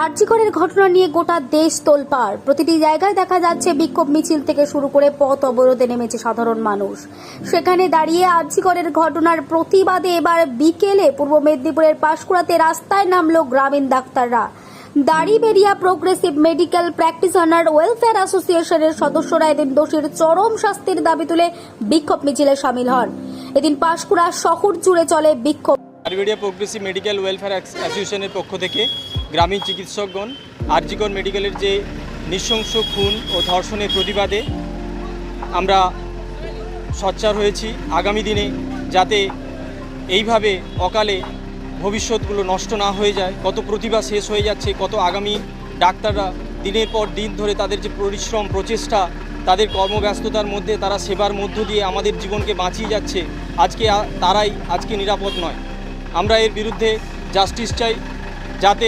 আরজিকরের ঘটনা নিয়ে গোটা দেশ তোলপাড়। প্রতিটি জায়গায় দেখা যাচ্ছে বিক্ষোভ মিছিল থেকে শুরু করে পথ অবরোধে নেমেছে সাধারণ মানুষ। সেখানে দাঁড়িয়ে আরজিকরের ঘটনার প্রতিবাদে এবার বিকেলে পূর্ব মেদিনীপুরের পাঁশকুড়াতে রাস্তায় নামলো গ্রামীণ ডাক্তাররা। দাড়িবেরিয়া প্রোগ্রেসিভ মেডিকেল প্র্যাকটিশনার ওয়েলফেয়ার অ্যাসোসিয়েশনের সদস্যরা এদিন দোষীর চরম শাস্তির দাবি তুলে বিক্ষোভ মিছিলে সামিল হন। এদিন পাঁশকুড়া শহর জুড়ে চলে বিক্ষোভ। দাড়িবেরিয়া প্রোগ্রেসিভ মেডিকেল ওয়েলফেয়ার অ্যাসোসিয়েশনের পক্ষ থেকে গ্রামীণ চিকিৎসকগণ আরজিকর মেডিকেলের যে নৃশংস খুন ও ধর্ষণের প্রতিবাদে আমরা সোচ্চার হয়েছি। আগামী দিনে যাতে এইভাবে অকালে ভবিষ্যৎগুলো নষ্ট না হয়ে যায়, কত প্রতিভা শেষ হয়ে যাচ্ছে, কত আগামী ডাক্তাররা দিনের পর দিন ধরে তাদের যে পরিশ্রম প্রচেষ্টা, তাদের কর্মব্যস্ততার মধ্যে তারা সেবার মধ্য দিয়ে আমাদের জীবনকে বাঁচিয়ে যাচ্ছে, তারাই আজকে নিরাপদ নয়। আমরা এর বিরুদ্ধে জাস্টিস চাই, যাতে